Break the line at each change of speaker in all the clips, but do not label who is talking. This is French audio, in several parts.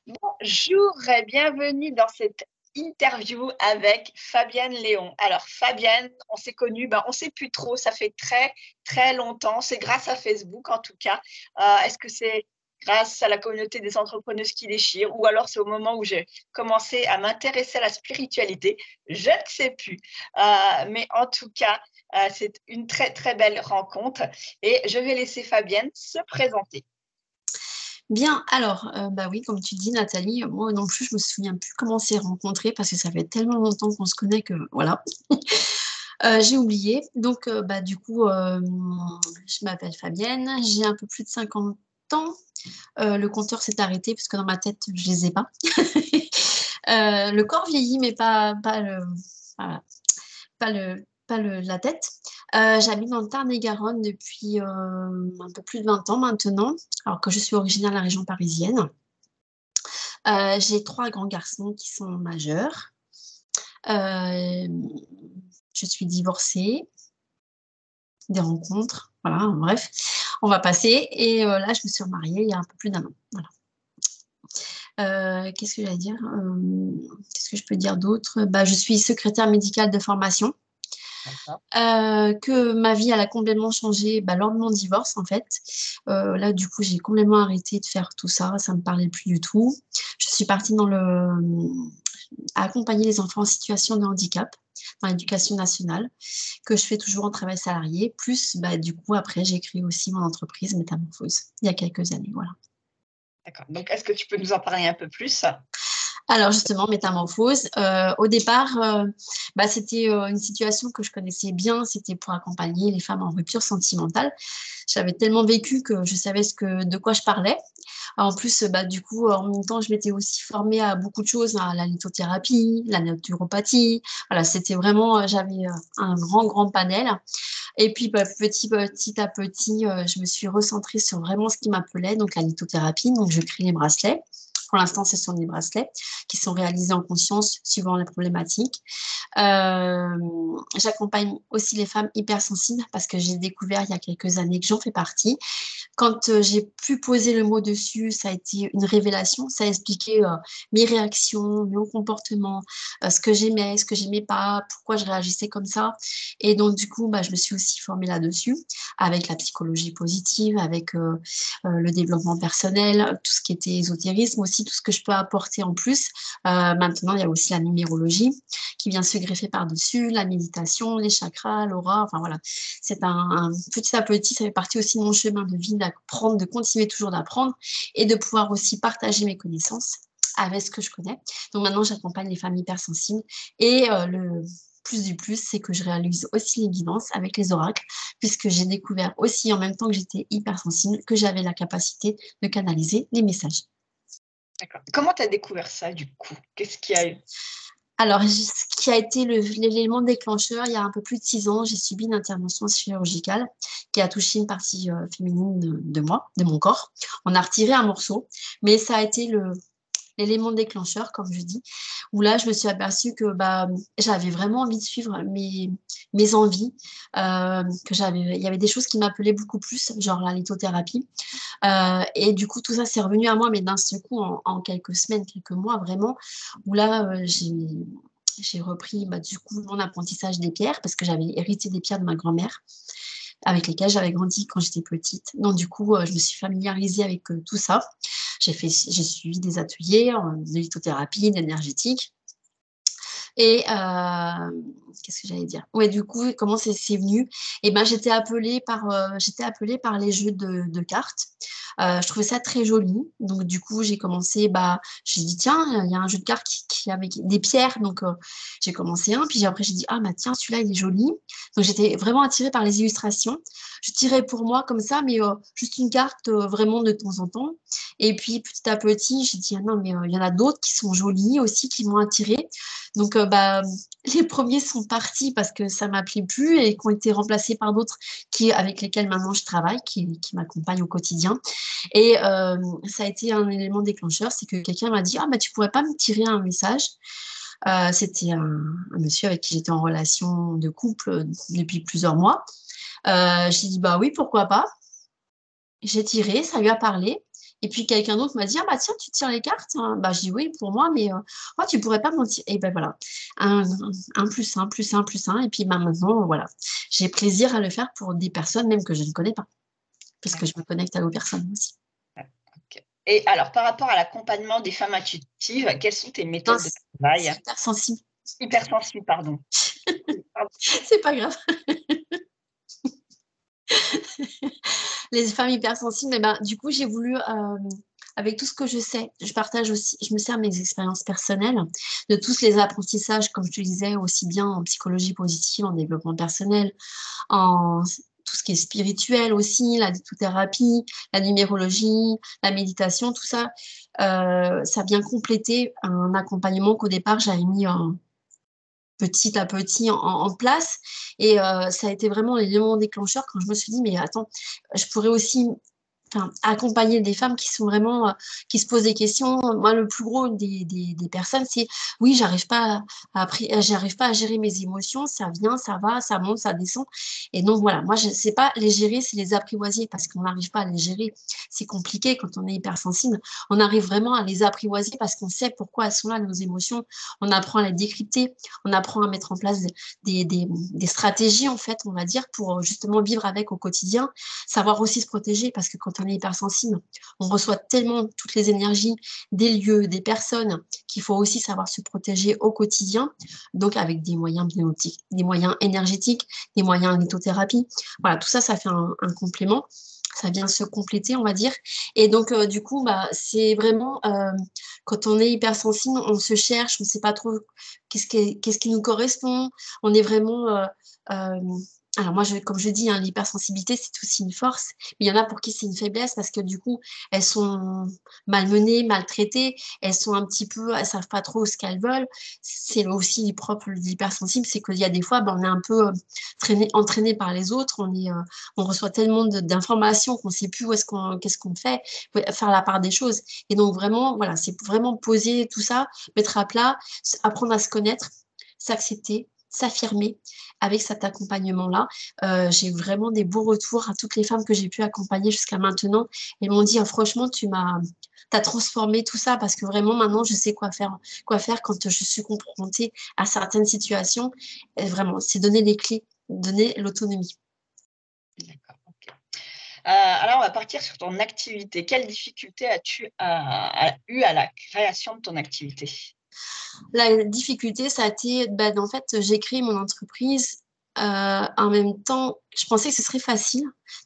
Bonjour et bienvenue dans cette interview avec Fabienne Léon. Alors Fabienne, on s'est connus, on ne sait plus trop, ça fait très très longtemps, c'est grâce à Facebook en tout cas. Est-ce que c'est grâce à la communauté des entrepreneuses qui déchirent ou alors c'est au moment où j'ai commencé à m'intéresser à la spiritualité? Je ne sais plus. Mais en tout cas, c'est une très très belle rencontre et je vais laisser Fabienne se présenter.
Bien, alors, bah oui, comme tu dis, Nathalie, moi non plus, je me souviens plus comment on s'est rencontrés parce que ça fait tellement longtemps qu'on se connaît que voilà. J'ai oublié. Donc, bah, du coup, je m'appelle Fabienne, j'ai un peu plus de 50 ans. Le compteur s'est arrêté parce que dans ma tête, je les ai pas. Le corps vieillit, mais pas le, voilà, pas la tête. J'habite dans le Tarn-et-Garonne depuis un peu plus de 20 ans maintenant, alors que je suis originaire de la région parisienne. J'ai 3 grands garçons qui sont majeurs. Euh, je suis divorcée, des rencontres, voilà, bref, on va passer. Et là, je me suis remariée il y a un peu plus d'un an. Voilà. Qu'est-ce que j'allais dire Qu'est-ce que je peux dire d'autre? Bah, je suis secrétaire médicale de formation.
D'accord.
Que ma vie, elle a complètement changé lors de mon divorce, en fait. Là, du coup, j'ai complètement arrêté de faire tout ça. Ça ne me parlait plus du tout. Je suis partie à accompagner les enfants en situation de handicap dans l'éducation nationale, que je fais toujours en travail salarié. Plus, du coup, après, j'ai créé aussi mon entreprise Métamorphose il y a quelques années. Voilà.
D'accord. Donc, est-ce que tu peux nous en parler un peu plus?
Alors justement, métamorphose. Au départ, c'était une situation que je connaissais bien. C'était pour accompagner les femmes en rupture sentimentale. J'avais tellement vécu que je savais de quoi je parlais. En plus, du coup, en même temps, je m'étais aussi formée à beaucoup de choses, à la lithothérapie, la naturopathie. Voilà, c'était vraiment, j'avais un grand panel. Et puis, petit à petit, je me suis recentrée sur vraiment ce qui m'appelait, donc la lithothérapie. Donc, je crée les bracelets. Pour l'instant, ce sont des bracelets qui sont réalisés en conscience suivant les problématiques. Euh, J'accompagne aussi les femmes hypersensibles parce que j'ai découvert il y a quelques années que j'en fais partie. Quand j'ai pu poser le mot dessus, ça a été une révélation. Ça a expliqué mes réactions, mon comportement, ce que j'aimais, ce que j'aimais pas, pourquoi je réagissais comme ça. Et donc, du coup, je me suis aussi formée là-dessus avec la psychologie positive, avec le développement personnel, tout ce qui était ésotérisme aussi, tout ce que je peux apporter en plus. Maintenant, il y a aussi la numérologie qui vient se greffer par-dessus, la méditation, les chakras, l'aura. Enfin, voilà. C'est petit à petit, ça fait partie aussi de mon chemin de vie d'apprendre, de continuer toujours d'apprendre et de pouvoir aussi partager mes connaissances avec ce que je connais. Donc maintenant, j'accompagne les femmes hypersensibles et le plus du plus, c'est que je réalise aussi les guidances avec les oracles, puisque j'ai découvert aussi en même temps que j'étais hypersensible, que j'avais la capacité de canaliser les messages.
D'accord. Comment tu as découvert ça du coup? Qu'est-ce qu'il y a eu?
Alors, ce qui a été l'élément déclencheur, il y a un peu plus de 6 ans, j'ai subi une intervention chirurgicale qui a touché une partie féminine de moi, de mon corps. On a retiré un morceau, mais ça a été l'élément déclencheur, comme je dis, où là, je me suis aperçue que j'avais vraiment envie de suivre mes envies, il y avait des choses qui m'appelaient beaucoup plus, genre la lithothérapie. Et du coup, tout ça, c'est revenu à moi, mais d'un seul coup, en quelques semaines, quelques mois, vraiment, où là, j'ai repris du coup mon apprentissage des pierres parce que j'avais hérité des pierres de ma grand-mère avec lesquelles j'avais grandi quand j'étais petite. Donc du coup, je me suis familiarisée avec tout ça. J'ai suivi des ateliers de lithothérapie, d'énergétique. Et qu'est-ce que j'allais dire? Ouais, du coup, comment c'est venu? Et ben, j'étais appelée par les jeux de cartes. Je trouvais ça très joli. Donc, du coup, j'ai commencé, j'ai dit, tiens, il y a un jeu de cartes qui avec des pierres. Donc, j'ai commencé un. Puis après, j'ai dit, ah, tiens, celui-là, il est joli. Donc, j'étais vraiment attirée par les illustrations. Je tirais pour moi comme ça, mais juste une carte vraiment de temps en temps. Et puis, petit à petit, j'ai dit, ah non, mais il y en a d'autres qui sont jolies aussi, qui m'ont attirée. Donc, les premiers sont partis parce que ça ne m'appelait plus et qui ont été remplacés par d'autres avec lesquels maintenant je travaille, qui m'accompagnent au quotidien. Et ça a été un élément déclencheur, c'est que quelqu'un m'a dit, ah, tu pourrais pas me tirer un message? C'était un monsieur avec qui j'étais en relation de couple depuis plusieurs mois. J'ai dit, oui, pourquoi pas. J'ai tiré, ça lui a parlé. Et puis quelqu'un d'autre m'a dit, ah bah tiens, tu tires les cartes, hein. Bah, je dis oui pour moi, mais oh, tu pourrais pas mentir. Et ben voilà, un plus un plus un plus un. Et puis bah, maintenant, voilà, j'ai plaisir à le faire pour des personnes même que je ne connais pas, parce que je me connecte à vos personnes aussi.
Ok. Et alors, par rapport à l'accompagnement des femmes intuitives, quelles sont tes
Non,
méthodes de travail?
super sensible.
Hypersensibles, pardon. Pardon.
C'est pas grave. Les femmes hypersensibles, eh ben, du coup, j'ai voulu, avec tout ce que je sais, je partage aussi, je me sers de mes expériences personnelles, de tous les apprentissages, comme je te disais, aussi bien en psychologie positive, en développement personnel, en tout ce qui est spirituel aussi, la lithothérapie, la numérologie, la méditation, tout ça, ça vient compléter un accompagnement qu'au départ, j'avais mis petit à petit en place. Et ça a été vraiment l'élément déclencheur quand je me suis dit, mais attends, je pourrais aussi accompagner des femmes qui sont vraiment, qui se posent des questions. Moi, le plus gros des personnes, c'est oui, j'arrive pas à gérer mes émotions, ça vient, ça va, ça monte, ça descend. Et donc voilà, moi, je sais pas les gérer, c'est les apprivoiser parce qu'on n'arrive pas à les gérer. C'est compliqué quand on est hypersensible. On arrive vraiment à les apprivoiser parce qu'on sait pourquoi elles sont là, nos émotions. On apprend à les décrypter, on apprend à mettre en place des stratégies, en fait, on va dire, pour justement vivre avec au quotidien, savoir aussi se protéger parce que quand on est hypersensible, on reçoit tellement toutes les énergies des lieux, des personnes, qu'il faut aussi savoir se protéger au quotidien, donc avec des moyens biotiques, des moyens énergétiques, des moyens lithothérapie. Voilà, tout ça, ça fait un complément. Ça vient se compléter, on va dire. Et donc, du coup, bah, c'est vraiment, quand on est hypersensible, on se cherche, on ne sait pas trop qu'est-ce qui nous correspond. On est vraiment... euh, alors moi, comme je dis, hein, l'hypersensibilité, c'est aussi une force, mais il y en a pour qui c'est une faiblesse parce que du coup, elles sont malmenées, maltraitées, elles sont un petit peu, elles savent pas trop ce qu'elles veulent. C'est aussi propre de l'hypersensible, c'est qu'il y a des fois, ben, on est un peu entraîné par les autres, on reçoit tellement d'informations qu'on ne sait plus qu'est-ce qu'on fait, faire la part des choses. Et donc vraiment, voilà, c'est vraiment poser tout ça, mettre à plat, apprendre à se connaître, s'accepter, s'affirmer avec cet accompagnement-là. J'ai vraiment des beaux retours à toutes les femmes que j'ai pu accompagner jusqu'à maintenant. Elles m'ont dit, franchement, t'as transformé tout ça parce que vraiment maintenant, je sais quoi faire quand je suis confrontée à certaines situations. Et vraiment, c'est donner les clés, donner l'autonomie.
D'accord, ok. Alors, on va partir sur ton activité. Quelles difficultés as-tu eu à la création de ton activité?
La difficulté, ça a été, ben, en fait, j'ai créé mon entreprise. En même temps, je pensais que ce serait facile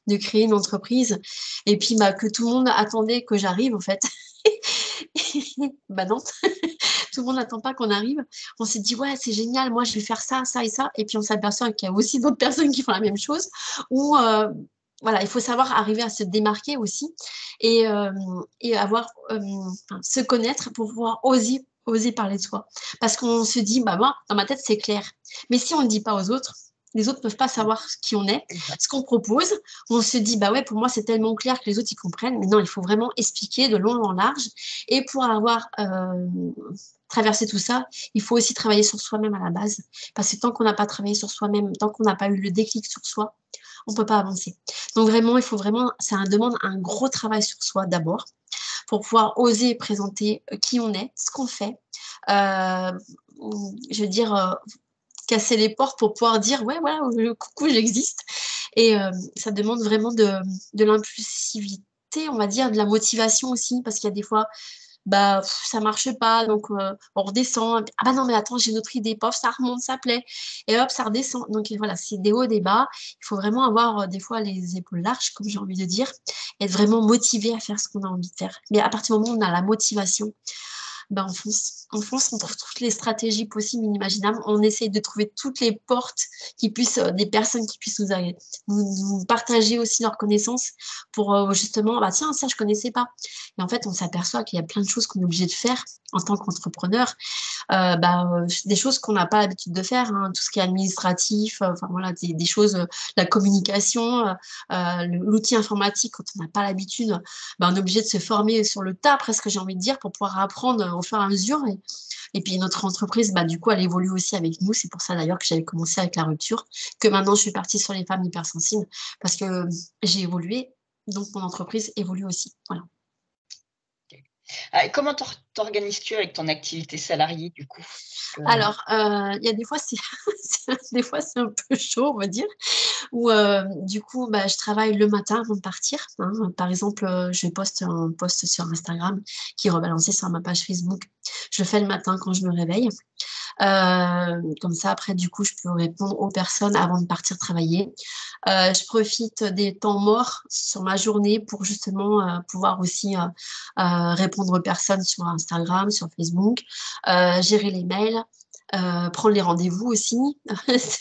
de créer une entreprise et puis bah, que tout le monde attendait que j'arrive, en fait. Bah non, tout le monde n'attend pas qu'on arrive. On s'est dit, ouais, c'est génial, moi, je vais faire ça, ça et ça. Et puis, on s'aperçoit qu'il y a aussi d'autres personnes qui font la même chose. Ou, voilà, il faut savoir arriver à se démarquer aussi et, avoir, se connaître pour pouvoir oser parler de soi. Parce qu'on se dit, bah moi, dans ma tête, c'est clair. Mais si on ne le dit pas aux autres, les autres ne peuvent pas savoir qui on est, ce qu'on propose. On se dit, bah ouais, pour moi, c'est tellement clair que les autres, ils comprennent. Mais non, il faut vraiment expliquer de long en large. Et pour avoir traversé tout ça, il faut aussi travailler sur soi-même à la base. Parce que tant qu'on n'a pas travaillé sur soi-même, tant qu'on n'a pas eu le déclic sur soi, on ne peut pas avancer. Donc vraiment, il faut vraiment, ça demande un gros travail sur soi d'abord pour pouvoir oser présenter qui on est, ce qu'on fait. Euh, je veux dire, casser les portes pour pouvoir dire, ouais, voilà, coucou, j'existe. Et ça demande vraiment de l'impulsivité, on va dire, de la motivation aussi, parce qu'il y a des fois, bah, ça marche pas, donc on redescend. Ah bah non, mais attends, j'ai une autre idée, pof, ça remonte, ça plaît, et hop, ça redescend. Donc voilà, c'est des hauts, des bas. Il faut vraiment avoir des fois les épaules larges, comme j'ai envie de dire, être vraiment motivé à faire ce qu'on a envie de faire. Mais à partir du moment où on a la motivation, bah, on fonce. On fonce, on trouve toutes les stratégies possibles, inimaginables. On essaye de trouver toutes les portes qui puissent, des personnes qui puissent nous partager aussi leurs connaissances pour justement, bah tiens, ça, je connaissais pas. Et en fait, on s'aperçoit qu'il y a plein de choses qu'on est obligé de faire en tant qu'entrepreneur. Des choses qu'on n'a pas l'habitude de faire, hein, tout ce qui est administratif, enfin voilà, des choses, la communication, l'outil informatique, quand on n'a pas l'habitude, bah, on est obligé de se former sur le tas, presque, j'ai envie de dire, pour pouvoir apprendre au fur et à mesure. Et puis notre entreprise, bah, du coup, elle évolue aussi avec nous. C'est pour ça d'ailleurs que j'avais commencé avec la rupture, que maintenant je suis partie sur les femmes hypersensibles, parce que j'ai évolué, donc mon entreprise évolue aussi. Voilà.
Et comment t'organises-tu avec ton activité salariée, du coup?
Alors, il y a des fois, des fois, c'est un peu chaud, on va dire, où du coup, bah, je travaille le matin avant de partir, hein. Par exemple, je poste un post sur Instagram qui est rebalancé sur ma page Facebook. Je le fais le matin quand je me réveille. Comme ça, après, du coup, je peux répondre aux personnes avant de partir travailler. Je profite des temps morts sur ma journée pour justement pouvoir aussi répondre aux personnes sur Instagram, sur Facebook, gérer les mails. Prendre les rendez-vous aussi. Donc,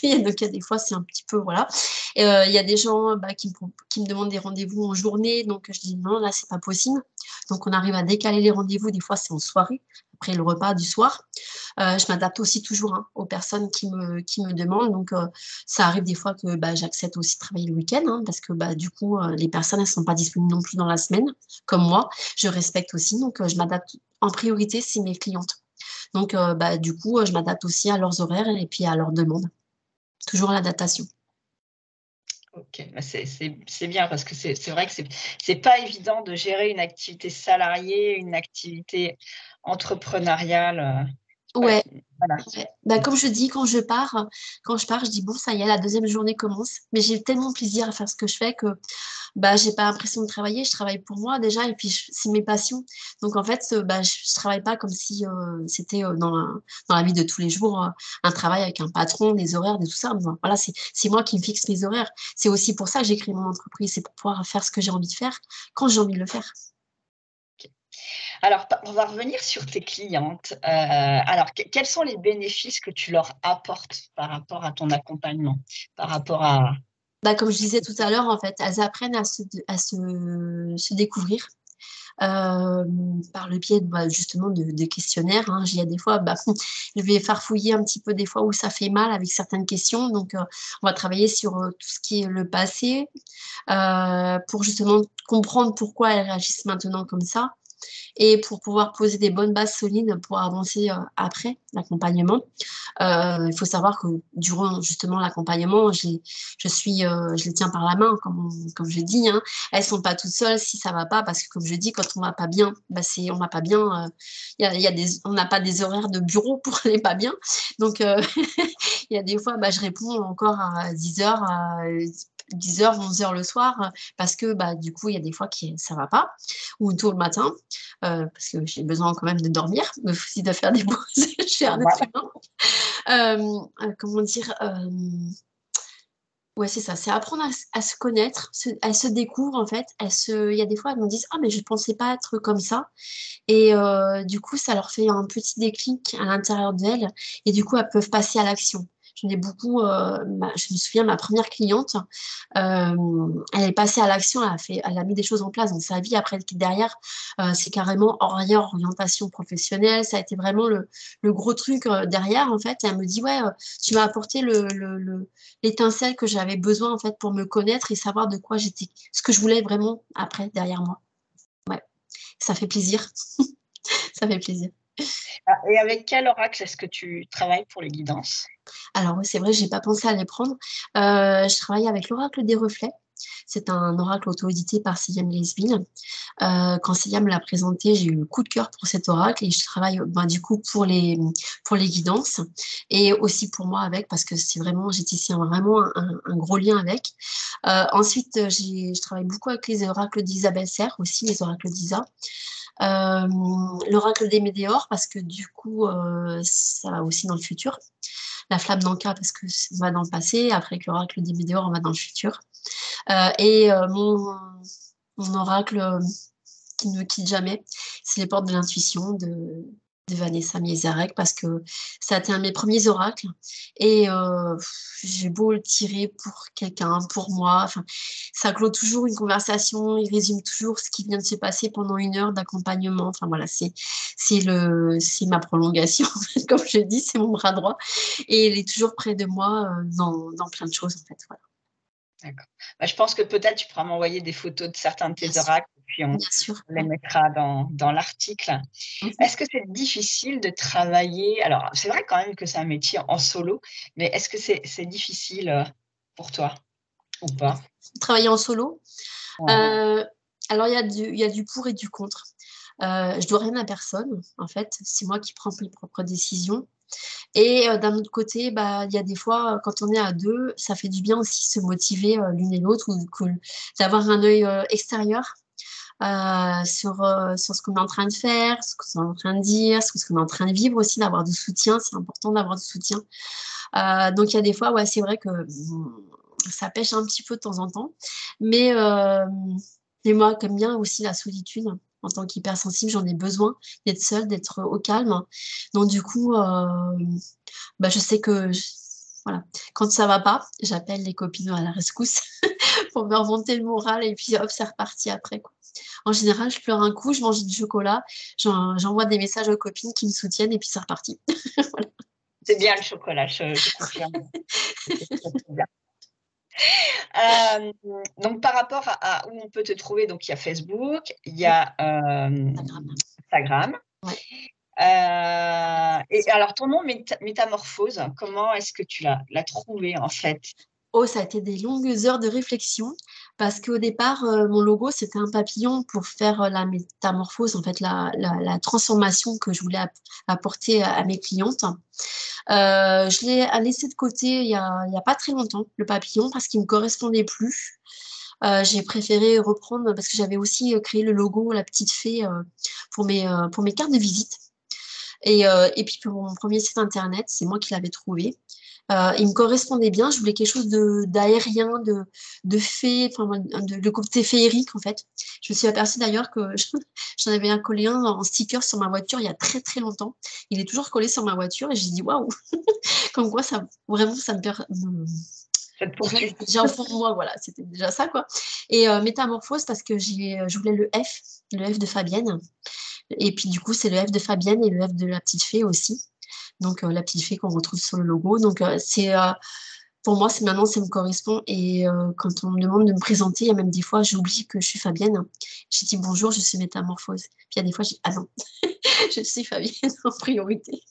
il y a des fois, c'est un petit peu, voilà. Il y a des gens bah, qui me demandent des rendez-vous en journée, donc je dis non, là, c'est pas possible. Donc, on arrive à décaler les rendez-vous. Des fois, c'est en soirée, après le repas du soir. Je m'adapte aussi toujours hein, aux personnes qui me demandent. Donc, ça arrive des fois que bah, j'accepte aussi de travailler le week-end, hein, parce que bah, du coup, les personnes, elles ne sont pas disponibles non plus dans la semaine, comme moi. Je respecte aussi, donc je m'adapte. En priorité, c'est mes clientes. Donc, bah, du coup, je m'adapte aussi à leurs horaires et puis à leurs demandes. Toujours l'adaptation.
OK, bah, c'est bien parce que c'est vrai que c'est pas évident de gérer une activité salariée, une activité entrepreneuriale, ouais,
Ouais,
voilà.
ouais. Bah, comme je dis, quand je pars, je dis bon, ça y est, la deuxième journée commence. Mais j'ai tellement plaisir à faire ce que je fais que bah, j'ai pas l'impression de travailler. Je travaille pour moi déjà et puis c'est mes passions. Donc en fait, bah, je travaille pas comme si c'était dans la vie de tous les jours un travail avec un patron, des horaires, de tout ça. Mais voilà, c'est moi qui me fixe mes horaires. C'est aussi pour ça que j'ai créé mon entreprise. C'est pour pouvoir faire ce que j'ai envie de faire quand j'ai envie de le faire.
Alors, on va revenir sur tes clientes. Alors, quels sont les bénéfices que tu leur apportes par rapport à ton accompagnement? Par rapport à
Bah, comme je disais tout à l'heure, en fait, elles apprennent se découvrir par le biais bah, justement de questionnaires. Hein. Il y a des fois, bah, je vais farfouiller un petit peu des fois où ça fait mal avec certaines questions. Donc, on va travailler sur tout ce qui est le passé pour justement comprendre pourquoi elles réagissent maintenant comme ça et pour pouvoir poser des bonnes bases solides pour avancer après l'accompagnement. Il faut savoir que durant justement l'accompagnement, je les tiens par la main, comme je dis. Hein. Elles sont pas toutes seules si ça va pas, parce que comme je dis, quand on va pas bien, bah on va pas bien. On n'a pas des horaires de bureau pour aller pas bien. Donc, il y a des fois, bah, je réponds encore à 10h, à 10h, 11h le soir, parce que bah, du coup, il y a des fois que ça va pas, ou tôt le matin, parce que j'ai besoin quand même de dormir, mais aussi de faire des pauses. Je suis un être
normal.
humain. Comment dire ouais, c'est ça, c'est apprendre à se connaître, elles se découvrent en fait. Il y a des fois, elles me disent: Ah, mais je ne pensais pas être comme ça. Et du coup, ça leur fait un petit déclic à l'intérieur d'elles. Et du coup, elles peuvent passer à l'action. Je me souviens, ma première cliente, elle est passée à l'action, elle a mis des choses en place dans sa vie. Après, derrière, c'est carrément orientation professionnelle. Ça a été vraiment le gros truc derrière, en fait. Et elle me dit, ouais, tu m'as apporté l'étincelle que j'avais besoin, en fait, pour me connaître et savoir de quoi j'étais, ce que je voulais vraiment après, derrière moi. Ouais, ça fait plaisir. Ça fait plaisir.
Et avec quel oracle est-ce que tu travailles pour les guidances?
Alors oui, c'est vrai, j'ai pas pensé à les prendre. Je travaille avec l'oracle des reflets. C'est un oracle auto-édité par Céliane Lesbine. Quand Céliane me l'a présenté, j'ai eu le coup de cœur pour cet oracle et je travaille ben, du coup pour les guidances et aussi pour moi avec parce que j'ai tissé vraiment un gros lien avec. Ensuite, je travaille beaucoup avec les oracles d'Isabelle Serre aussi, les oracles d'Isa. L'oracle des météores parce que du coup, ça va aussi dans le futur. La flamme d'Anka parce que on va dans le passé. Après, avec l'oracle des météores, on va dans le futur. Et mon oracle qui ne me quitte jamais, c'est les portes de l'intuition de Vanessa Miezarek parce que ça a été un de mes premiers oracles et j'ai beau le tirer pour quelqu'un, pour moi, enfin, ça clôt toujours une conversation, il résume toujours ce qui vient de se passer pendant une heure d'accompagnement. Enfin voilà, c'est ma prolongation, comme je dis, c'est mon bras droit et il est toujours près de moi dans plein de choses en fait. Voilà.
D'accord. Bah, je pense que peut-être tu pourras m'envoyer des photos de certains de
Bien
tes
sûr,
oracles et puis on
bien sûr.
les mettra dans l'article.
Mhm.
Est-ce que c'est difficile de travailler alors c'est vrai quand même que c'est un métier en solo, mais est-ce que c'est difficile, pour toi ou pas?
Travailler en solo.
Ouais.
Euh, alors, il y a du pour et du contre. Je dois rien à personne, en fait. C'est moi qui prends mes propres décisions. Et d'un autre côté, bah, il y a des fois, quand on est à deux, ça fait du bien aussi se motiver l'une et l'autre ou d'avoir un œil extérieur sur ce qu'on est en train de faire, ce qu'on est en train de dire, ce qu'on est en train de vivre aussi, d'avoir du soutien. C'est important d'avoir du soutien. Donc, il y a des fois, ouais, c'est vrai que ça pêche un petit peu de temps en temps. Mais, moi, comme bien aussi la solitude. En tant qu'hypersensible, j'en ai besoin d'être seule, d'être au calme. Donc, du coup, bah, je sais que voilà, quand ça va pas, j'appelle les copines à la rescousse pour me remonter le moral et puis hop, c'est reparti après, quoi. En général, je pleure un coup, je mange du chocolat, j'envoie des messages aux copines qui me soutiennent et puis c'est reparti. Voilà.
C'est bien le chocolat, je confirme. C'est très, très bien. Hem, donc par rapport à où on peut te trouver, donc il y a Facebook, il y a,
Instagram.
Instagram.
Ouais.
Et alors ton nom Métamorphose, comment est-ce que tu l'as trouvé en fait?
Oh, ça a été des longues heures de réflexion parce qu'au départ, mon logo, c'était un papillon pour faire la métamorphose, en fait, la transformation que je voulais apporter à mes clientes. Je l'ai laissé de côté il y a pas très longtemps, le papillon, parce qu'il ne me correspondait plus. J'ai préféré reprendre parce que j'avais aussi créé le logo, la petite fée, pour mes cartes de visite. Et puis pour mon premier site internet, c'est moi qui l'avais trouvé. Il me correspondait bien. Je voulais quelque chose d'aérien, de fée, enfin, de côté féerique en fait. Je me suis aperçue d'ailleurs que j'en avais un collé un en sticker sur ma voiture il y a très très longtemps. Il est toujours collé sur ma voiture et j'ai dit waouh, comme quoi ça vraiment ça
Ça te
reste
poursuit?
déjà au fond de moi, voilà, c'était déjà ça quoi. Et métamorphose parce que je voulais le F de Fabienne. Et puis du coup c'est le F de Fabienne et le F de la petite fée aussi. Donc la petite fée qu'on retrouve sur le logo. Donc pour moi, maintenant, ça me correspond. Et quand on me demande de me présenter, il y a même des fois, j'oublie que je suis Fabienne. Je dis bonjour, je suis Métamorphose. Puis il y a des fois, je dis ah non, je suis Fabienne en priorité.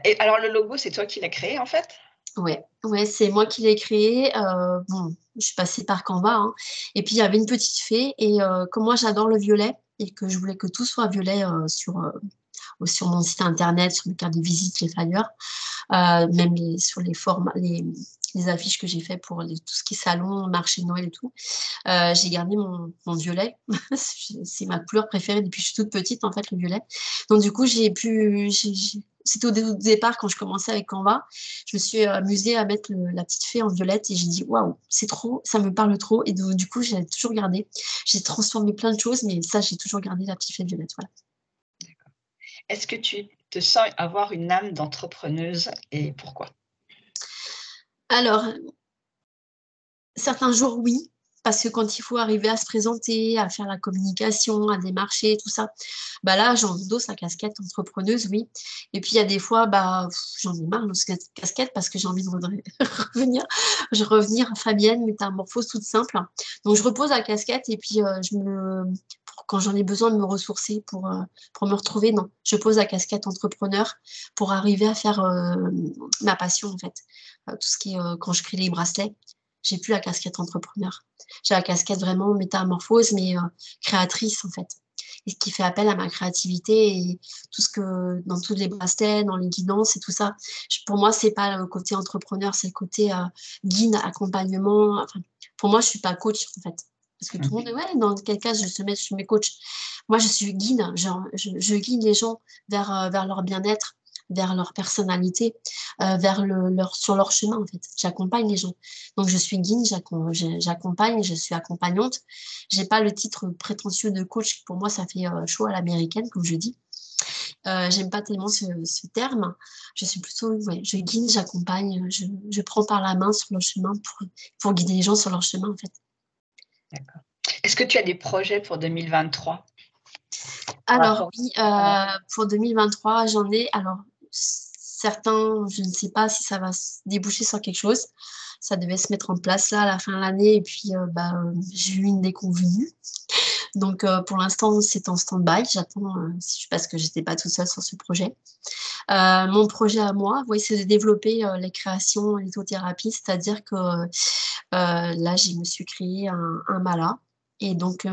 Et alors le logo, c'est toi qui l'as créé en fait?
Ouais, ouais, c'est moi qui l'ai créé. Bon, je suis passée par Canva, hein. Et puis il y avait une petite fée. Et comme moi, j'adore le violet et que je voulais que tout soit violet sur mon site internet, sur mes cartes de visite, les flyers. Même sur les formats, les affiches que j'ai fait pour tout ce qui est salon, marché de Noël et tout. J'ai gardé mon violet. C'est ma couleur préférée depuis que je suis toute petite, en fait, le violet. Donc, du coup, c'était au départ, quand je commençais avec Canva, je me suis amusée à mettre la petite fée en violette et j'ai dit, waouh, c'est trop, ça me parle trop. Et donc, du coup, j'ai toujours gardé. J'ai transformé plein de choses, mais ça, j'ai toujours gardé la petite fée violette. Voilà.
Est-ce que tu te sens avoir une âme d'entrepreneuse et pourquoi?
Alors, certains jours, oui, parce que quand il faut arriver à se présenter, à faire la communication, à démarcher, tout ça, bah là, j'endosse la casquette entrepreneuse, oui. Et puis, il y a des fois, bah, j'en ai marre de cette casquette parce que j'ai envie de revenir, revenir Fabienne, métamorphose toute simple. Donc, je repose la casquette et puis, quand j'en ai besoin de me ressourcer pour me retrouver, non, je pose la casquette entrepreneur pour arriver à faire ma passion, en fait. Tout ce qui est, quand je crée les bracelets, j'ai plus la casquette entrepreneur. J'ai la casquette vraiment métamorphose, mais créatrice en fait. Et ce qui fait appel à ma créativité et tout ce que dans tous les bracelets, dans les guidances et tout ça. Pour moi, c'est pas le côté entrepreneur, c'est le côté guide, accompagnement. Enfin, pour moi, je suis pas coach en fait. Parce que tout le monde, ouais, dans quel cas je suis mes coachs. Moi, je suis guide. Genre, je guide les gens vers leur bien-être, vers leur personnalité, sur leur chemin en fait. J'accompagne les gens. Donc, je suis guide, j'accompagne, je suis accompagnante. J'ai pas le titre prétentieux de coach. Pour moi, ça fait chaud à l'américaine, comme je dis. J'aime pas tellement ce terme. Je suis plutôt, ouais, je guide, j'accompagne, je prends par la main sur leur chemin pour guider les gens sur leur chemin, en fait.
D'accord. Est-ce que tu as des projets pour 2023?
Alors, oui, pour 2023, j'en ai. Alors, certains, je ne sais pas si ça va se déboucher sur quelque chose. Ça devait se mettre en place là à la fin de l'année et puis j'ai eu une déconvenue. Donc pour l'instant, c'est en stand-by. J'attends parce que j'étais pas toute seule sur ce projet. Mon projet à moi, oui, c'est de développer les créations en lithothérapie, c'est-à-dire que là, je me suis créé un mala. Et donc,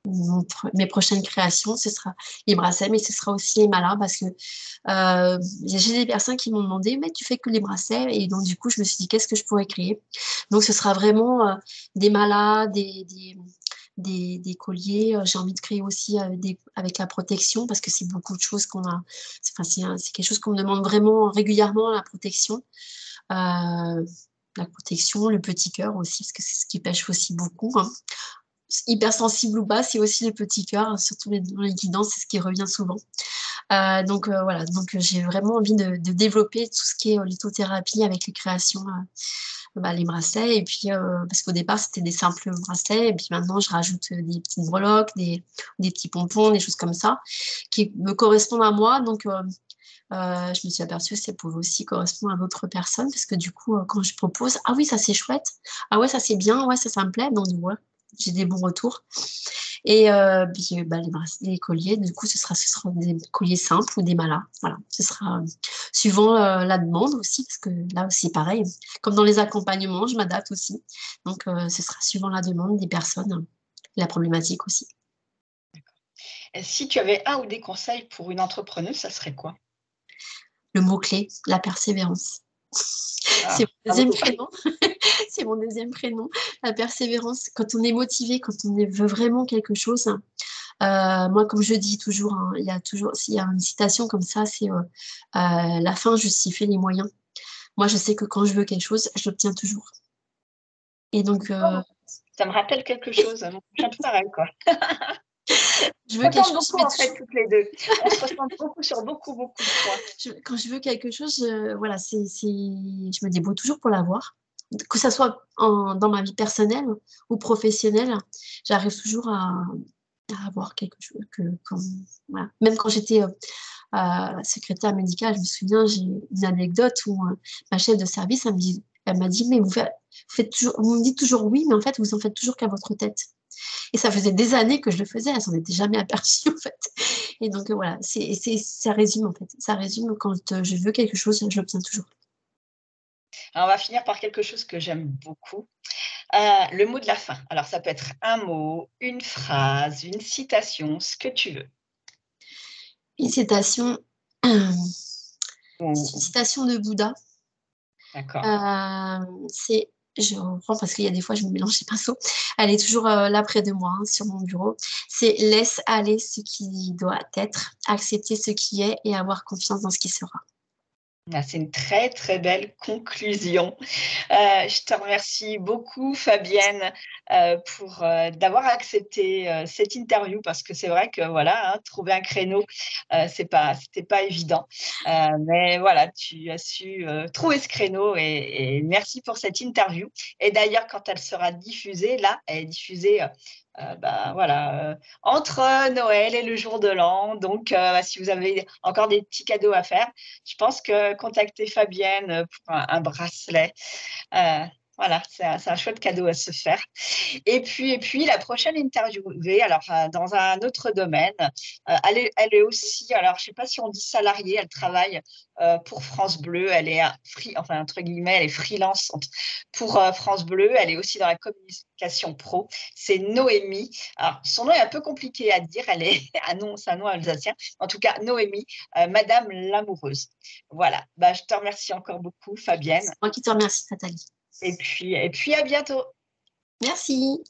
mes prochaines créations, ce sera les bracelets, mais ce sera aussi les malas parce que j'ai des personnes qui m'ont demandé, mais tu fais que les bracelets? Et donc, du coup, je me suis dit, qu'est-ce que je pourrais créer? Donc, ce sera vraiment des malas, des colliers. J'ai envie de créer aussi avec la protection parce que c'est beaucoup de choses qu'on a. Enfin, c'est quelque chose qu'on me demande vraiment régulièrement, la protection. La protection, le petit cœur aussi, parce que c'est ce qui pêche aussi beaucoup, hein. Hypersensible ou pas, c'est aussi les petits cœurs, surtout dans les guidances, c'est ce qui revient souvent. Donc voilà, donc j'ai vraiment envie de développer tout ce qui est lithothérapie avec les créations, les bracelets, et puis parce qu'au départ c'était des simples bracelets, et puis maintenant je rajoute des petites breloques, des petits pompons, des choses comme ça, qui me correspondent à moi, donc je me suis aperçue que ça pouvait aussi correspondre à d'autres personnes, parce que du coup, quand je propose, ah oui, ça c'est chouette, ah ouais, ça c'est bien, ouais, ça me plaît, donc ouais, j'ai des bons retours. Et puis, les colliers, du coup, ce sera des colliers simples ou des malas. Voilà, ce sera suivant la demande aussi, parce que là aussi, pareil, comme dans les accompagnements, je m'adapte aussi. Donc, ce sera suivant la demande des personnes, la problématique aussi.
Et si tu avais un ou des conseils pour une entrepreneuse, ça serait quoi?
Le mot-clé, la persévérance.
Ah,
C'est mon deuxième prénom. C'est mon deuxième prénom. La persévérance, quand on est motivé, quand on veut vraiment quelque chose. Moi, comme je dis toujours, hein, s'il y a une citation comme ça, c'est la fin justifie les moyens. Moi, je sais que quand je veux quelque chose, je l'obtiens toujours. Et donc,
oh, ça me rappelle quelque chose. Mon prochain pareil, quoi.
je veux
On
quelque
ressemble
chose, je
beaucoup,
vais
en fait,
toujours.
toutes les deux. On se ressemble beaucoup sur beaucoup, beaucoup de points.
Quand je veux quelque chose, voilà, je me débrouille toujours pour l'avoir. Que ça soit dans ma vie personnelle ou professionnelle, j'arrive toujours à avoir quelque chose voilà. Même quand j'étais secrétaire médicale, je me souviens, j'ai une anecdote où ma chef de service, elle m'a dit, mais vous me dites toujours oui, mais en fait, vous en faites toujours qu'à votre tête. Et ça faisait des années que je le faisais, elle s'en était jamais aperçue, en fait. Et donc, voilà, ça résume, en fait. Ça résume quand je veux quelque chose, je l'obtiens toujours.
Alors, on va finir par quelque chose que j'aime beaucoup. Le mot de la fin. Alors, ça peut être un mot, une phrase, une citation, ce que tu veux.
Une citation, c'est une
Oh,
citation de Bouddha.
d'accord.
C'est, je reprends parce qu'il y a des fois, je me mélange les pinceaux. Elle est toujours là près de moi, hein, sur mon bureau. C'est laisse aller ce qui doit être, accepter ce qui est et avoir confiance dans ce qui sera.
Ah, c'est une très, très belle conclusion. Je te remercie beaucoup, Fabienne, pour d'avoir accepté cette interview parce que c'est vrai que voilà, hein, trouver un créneau, c'était pas évident. Mais voilà, tu as su trouver ce créneau et merci pour cette interview. Et d'ailleurs, quand elle sera diffusée, là, elle est diffusée. Voilà, entre Noël et le jour de l'an. Donc, si vous avez encore des petits cadeaux à faire, je pense que contacter Fabienne pour un bracelet, Heu, voilà, c'est un chouette cadeau à se faire. Et puis la prochaine interviewée, alors, dans un autre domaine, elle est aussi, alors je ne sais pas si on dit salariée, elle travaille, pour France Bleu. Elle est enfin entre guillemets, elle est freelance pour, France Bleu. Elle est aussi dans la communication pro. C'est Noémie. Alors son nom est un peu compliqué à dire, elle est c'est un nom alsacien. En tout cas, Noémie, madame l'amoureuse. Voilà, je te remercie encore beaucoup, Fabienne.
C'est moi qui te remercie, Nathalie.
Et puis à bientôt.
Merci.